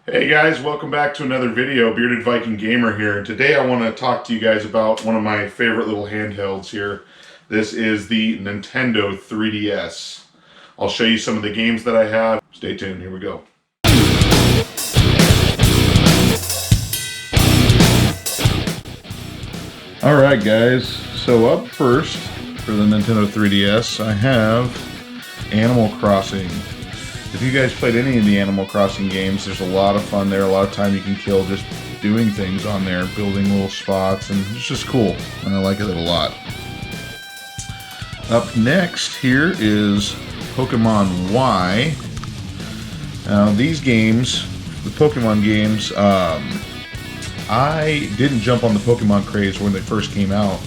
Hey guys, welcome back to another video. Bearded Viking Gamer here, and today I want to talk to you guys about one of my favorite little handhelds here. This is the Nintendo 3DS. I'll show you some of the games that I have. Stay tuned, here we go. Alright guys, so up first for the Nintendo 3DS I have Animal Crossing. If you guys played any of the Animal Crossing games, there's a lot of fun there, a lot of time you can kill just doing things on there, building little spots, and it's just cool, and I like it a lot. Up next here is Pokemon Y. Now these games, the Pokemon games, I didn't jump on the Pokemon craze when they first came out.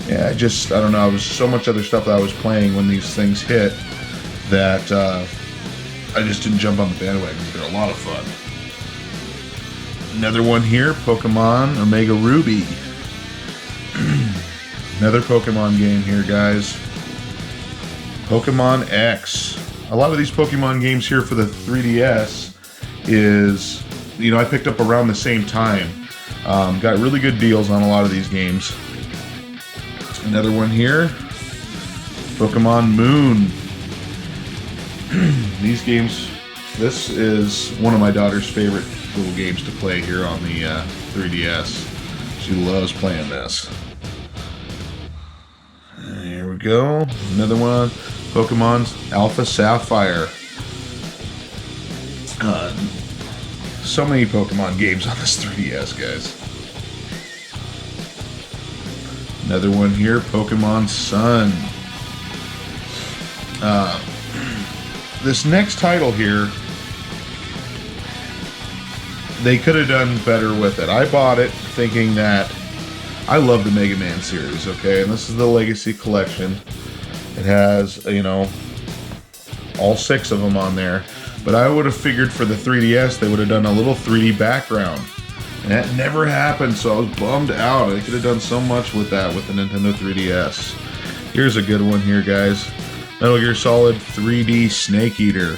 Yeah, I don't know, there was so much other stuff that I was playing when these things hit that I just didn't jump on the bandwagon. They're a lot of fun. Another one here, Pokemon Omega Ruby. Another Pokemon game here, guys. Pokemon X. A lot of these Pokemon games here for the 3DS is, you know, I picked up around the same time. Got really good deals on a lot of these games. Another one here, Pokemon Moon. These games, this is one of my daughter's favorite little games to play here on the 3DS. She loves playing this. Here we go. Another one, Pokemon Alpha Sapphire. So many Pokemon games on this 3DS, guys. Another one here, Pokemon Sun. This next title here, they could have done better with it. I bought it thinking that I love the Mega Man series, okay? And this is the Legacy Collection. It has, you know, all 6 of them on there. But I would have figured for the 3DS they would have done a little 3D background. And that never happened, so I was bummed out. They could have done so much with that with the Nintendo 3DS. Here's a good one here, guys. Metal Gear Solid 3D Snake Eater.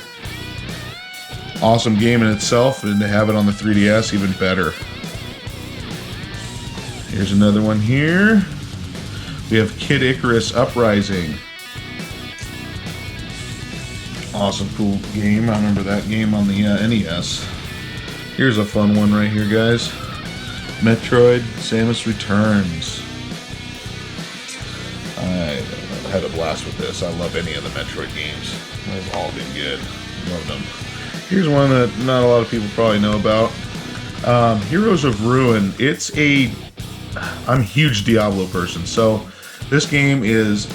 Awesome game in itself, and to have it on the 3DS, even better. Here's another one here. We have Kid Icarus Uprising. Awesome, cool game. I remember that game on the NES. Here's a fun one right here, guys. Metroid Samus Returns. I had a blast with this. I love any of the Metroid games. They've all been good. Love them. Here's one that not a lot of people probably know about. Heroes of Ruin. I'm a huge Diablo person, so this game is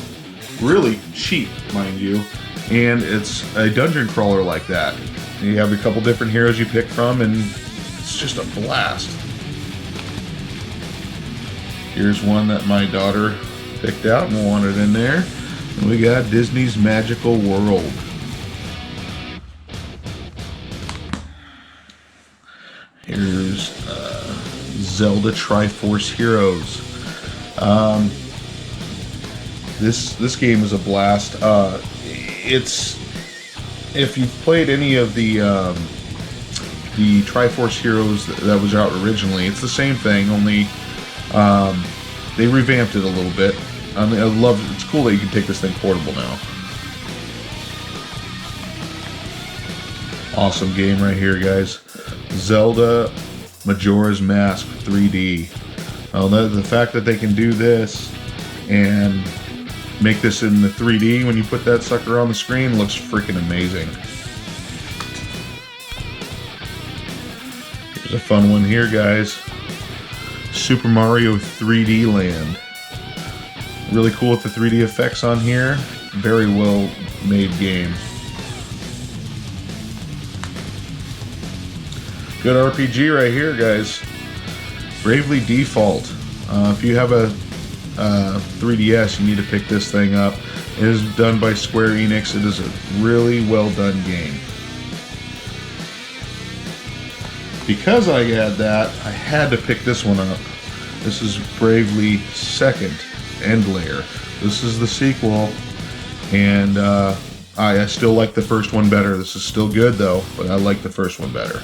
really cheap, mind you, and it's a dungeon crawler like that. You have a couple different heroes you pick from, and it's just a blast. Here's one that my daughter picked out and wanted in there. And we got Disney's Magical World. Here's Zelda Triforce Heroes. This game is a blast. If you've played any of the Triforce Heroes that was out originally, it's the same thing, only they revamped it a little bit. I love it. It's cool that you can take this thing portable now. Awesome game right here, guys. Zelda Majora's Mask 3D. The fact that they can do this and make this in the 3D when you put that sucker on the screen looks freaking amazing. Here's a fun one here, guys. Super Mario 3D Land. Really cool with the 3D effects on here. Very well made game. Good RPG right here, guys. Bravely Default. If you have a 3DS, you need to pick this thing up. It is done by Square Enix. It is a really well done game. Because I had that, I had to pick this one up. This is Bravely Second End Layer. This is the sequel, and I still like the first one better. This is still good though, but I like the first one better.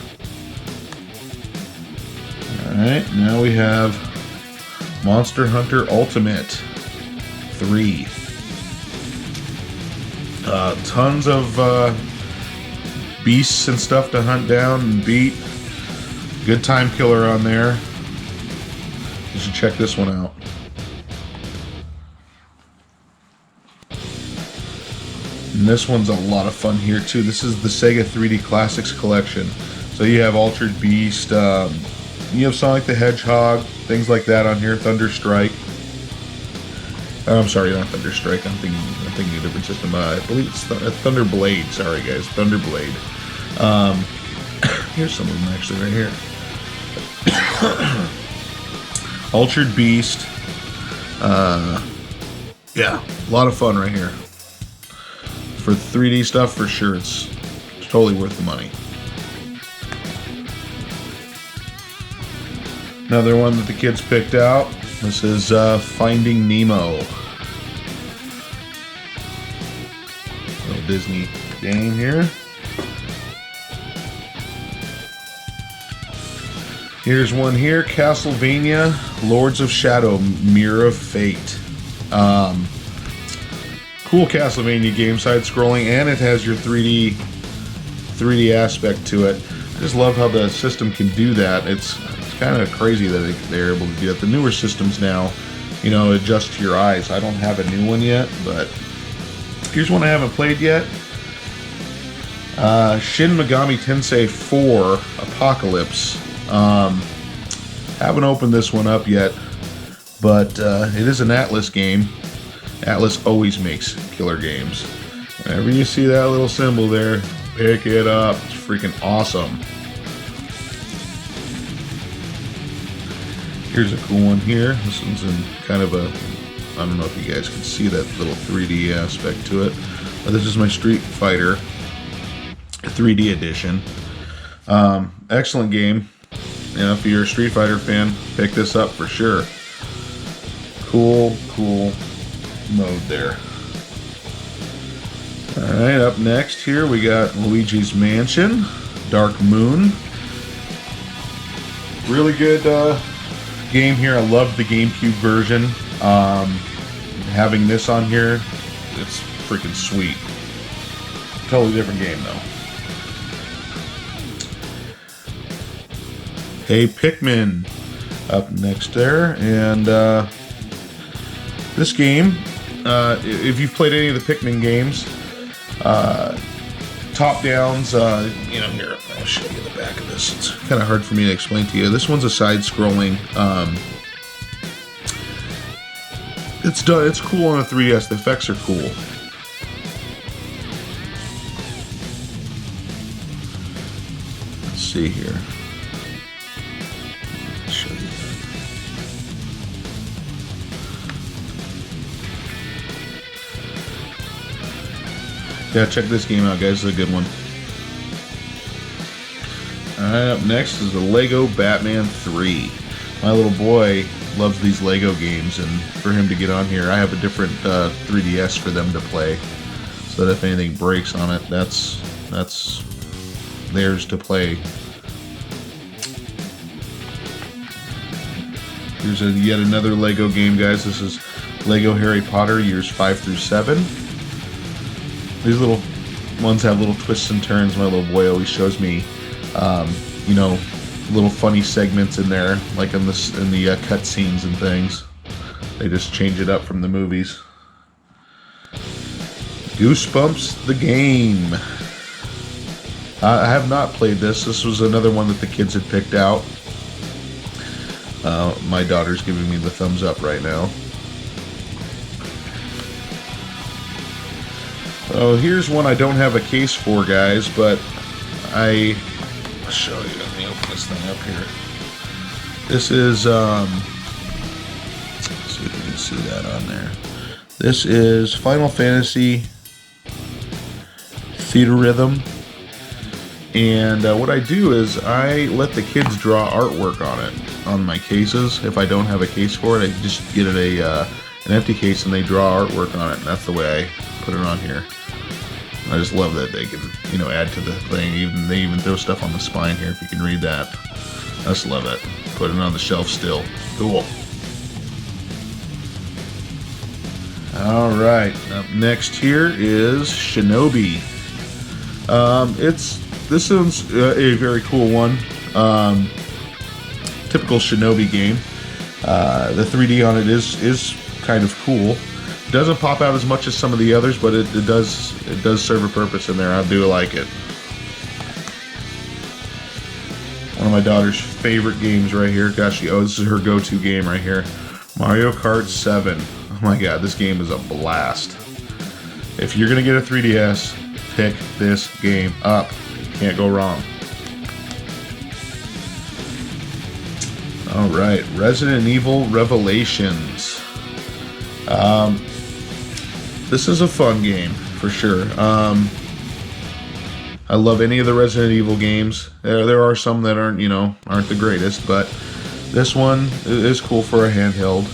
Alright, now we have Monster Hunter Ultimate 3. Tons of beasts and stuff to hunt down and beat. Good time killer on there. You should check this one out. And this one's a lot of fun here too. This is the Sega 3D Classics collection. So you have Altered Beast, you have Sonic the Hedgehog, things like that on here. Thunder Strike. I'm sorry, not Thunder Strike. I'm thinking a different system. I believe it's Thunder Blade. Sorry, guys, Thunder Blade. Here's some of them actually right here. Altered Beast. Yeah, a lot of fun right here. For 3D stuff, for sure, it's totally worth the money. Another one that the kids picked out. This is Finding Nemo. Little Disney game here. Here's one here, Castlevania, Lords of Shadow, Mirror of Fate. Cool Castlevania game, side-scrolling, and it has your 3D aspect to it. I just love how the system can do that. It's kind of crazy that they're able to do that. The newer systems now, you know, adjust to your eyes. I don't have a new one yet, but here's one I haven't played yet. Shin Megami Tensei 4 Apocalypse. Haven't opened this one up yet, but it is an Atlas game. Atlas always makes killer games. Whenever you see that little symbol there, pick it up. It's freaking awesome. Here's a cool one here. This one's in kind of a, I don't know if you guys can see that little 3D aspect to it. But this is my Street Fighter 3D edition. Excellent game. You know, if you're a Street Fighter fan, pick this up for sure. Cool mode there. Alright, up next here we got Luigi's Mansion, Dark Moon. Really good game here. I love the GameCube version. Having this on here, it's freaking sweet. Totally different game though. Hey Pikmin up next there, and this game, if you've played any of the Pikmin games, top downs, you know, here I'll show you the back of this. It's kind of hard for me to explain to you. This one's a side-scrolling. It's cool on a 3DS. The effects are cool. Let's see here. I'll show you that. Yeah, check this game out, guys. It's a good one. Alright, up next is the Lego Batman 3. My little boy loves these Lego games, and for him to get on here, I have a different 3DS for them to play, so that if anything breaks on it, that's theirs to play. Here's yet another Lego game, guys. This is Lego Harry Potter, years 5 through 7. These little ones have little twists and turns. My little boy always shows me, you know, little funny segments in there, like in the cut scenes and things. They just change it up from the movies. Goosebumps the game. I have not played this. This was another one that the kids had picked out. My daughter's giving me the thumbs up right now. Oh, here's one I don't have a case for, guys, but I'll show you. Let me open this thing up here. This is, let's see if you can see that on there. This is Final Fantasy Theatrhythm. And what I do is I let the kids draw artwork on it, on my cases. If I don't have a case for it, I just get it an empty case and they draw artwork on it. And that's the way I put it on here. I just love that they can, you know, add to the thing. They even throw stuff on the spine here, if you can read that. I just love it. put it on the shelf still. Cool. All right, up next here is Shinobi. This one's a very cool one. Typical Shinobi game. The 3D on it is kind of cool. It doesn't pop out as much as some of the others, but it does serve a purpose in there. I do like it. One of my daughter's favorite games right here. Gosh, this is her go-to game right here. Mario Kart 7. Oh my god, this game is a blast. If you're gonna get a 3DS, pick this game up. Can't go wrong. Alright, Resident Evil Revelations. This is a fun game, for sure. I love any of the Resident Evil games. There are some that aren't the greatest, but this one is cool for a handheld.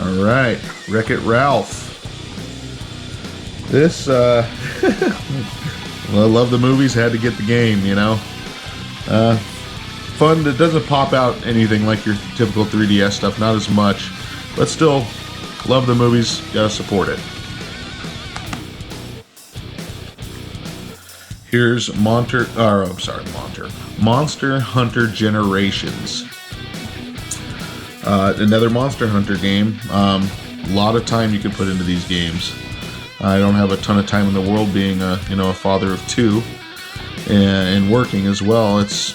Alright, Wreck-It Ralph. This, well, I love the movies, had to get the game, Fun, that doesn't pop out anything like your typical 3DS stuff, not as much, but still, love the movies, gotta support it. Here's Monster Hunter Generations. Another Monster Hunter game. A lot of time you can put into these games. I don't have a ton of time in the world, being a father of two and working as well. It's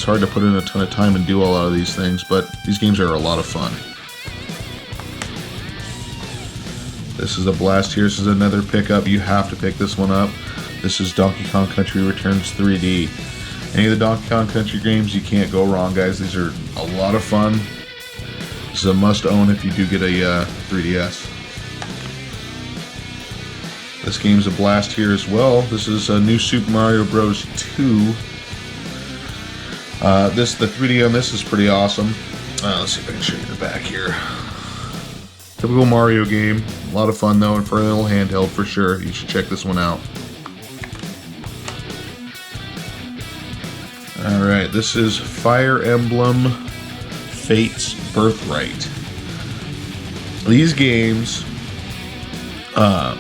hard to put in a ton of time and do a lot of these things, but these games are a lot of fun. This is a blast here. This is another pickup. You have to pick this one up. This is Donkey Kong Country Returns 3D. Any of the Donkey Kong Country games, you can't go wrong, guys. These are a lot of fun. This is a must-own if you do get a 3DS. This game's a blast here as well. This is a new Super Mario Bros. 2. The 3D on this is pretty awesome. Let's see if I can show you the back here. Typical Mario game. A lot of fun though, and for a little handheld for sure. You should check this one out. Alright, this is Fire Emblem Fate's Birthright. These games are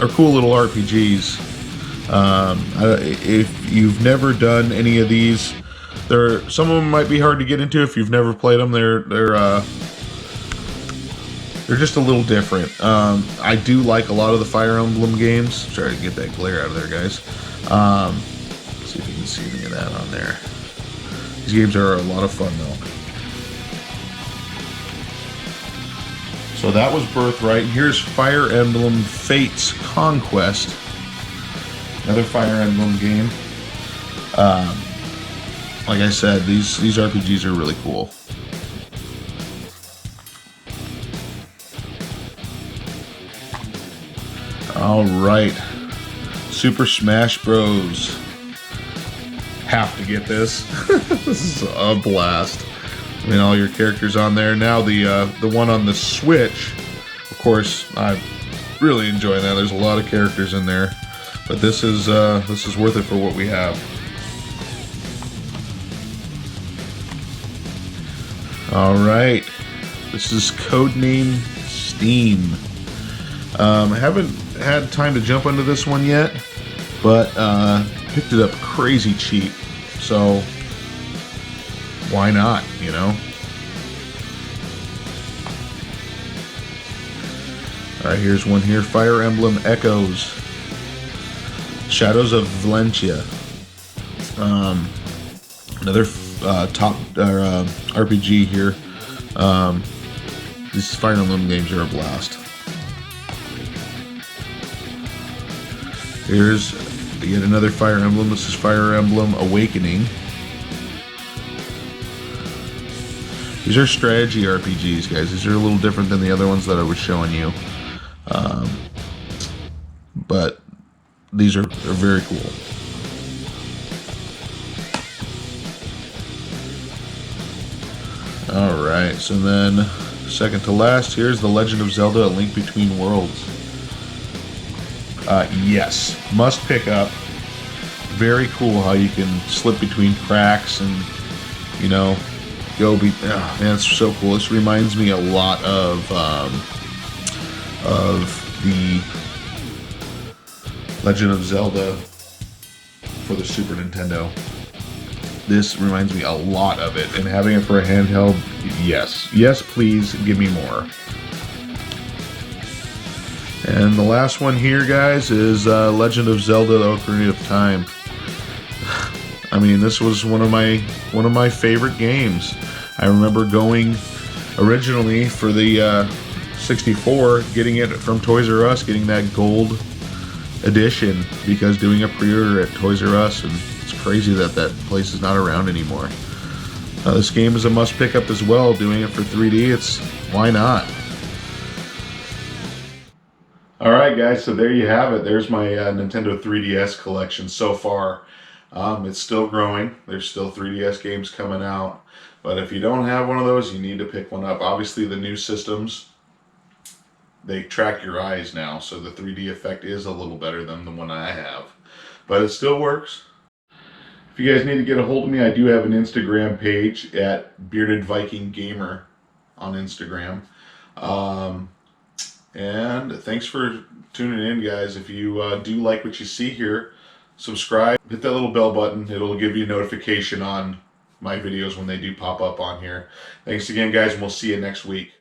cool little RPGs. If you've never done any of these, some of them might be hard to get into if you've never played them. They're just a little different. I do like a lot of the Fire Emblem games. Sorry to get that glare out of there, guys. Let's see if you can see any of that on there. These games are a lot of fun, though. So that was Birthright. Here's Fire Emblem Fate's Conquest. Another Fire Emblem game. Like I said, these RPGs are really cool. Alright. Super Smash Bros. Have to get this. This is a blast. I mean, all your characters on there. Now the one on the Switch, of course, I'm really enjoying that. There's a lot of characters in there, but this is worth it for what we have. All right, this is Codename Steam. I haven't had time to jump into this one yet, but picked it up crazy cheap, so why not, Alright, here's one here. Fire Emblem Echoes. Shadows of Valentia. Another top RPG here. These Fire Emblem games are a blast. Here's yet another Fire Emblem. This is Fire Emblem Awakening. These are strategy RPGs, guys. These are a little different than the other ones that I was showing you. But these are very cool. Alright, so then second to last, here's The Legend of Zelda: A Link Between Worlds. Yes, must pick up. very cool how you can slip between cracks and, you know, go be. Oh, man, it's so cool. This reminds me a lot of the Legend of Zelda for the Super Nintendo. This reminds me a lot of it, and having it for a handheld, yes. Yes, please, give me more. And the last one here, guys, is Legend of Zelda: The Ocarina of Time. I mean, this was one of my favorite games. I remember going originally for the 64, getting it from Toys R Us, getting that gold edition because doing a pre-order at Toys R Us, and it's crazy that that place is not around anymore. This game is a must pick up as well. Doing it for 3D, it's why not? Alright guys, so there you have it. There's my Nintendo 3DS collection so far. It's still growing. There's still 3DS games coming out. But if you don't have one of those, you need to pick one up. Obviously the new systems, they track your eyes now, so the 3D effect is a little better than the one I have. But it still works. If you guys need to get a hold of me, I do have an Instagram page at Bearded Viking Gamer on Instagram. And thanks for tuning in, guys. If you do like what you see here, subscribe, hit that little bell button. It'll give you a notification on my videos when they do pop up on here. Thanks again, guys, and we'll see you next week.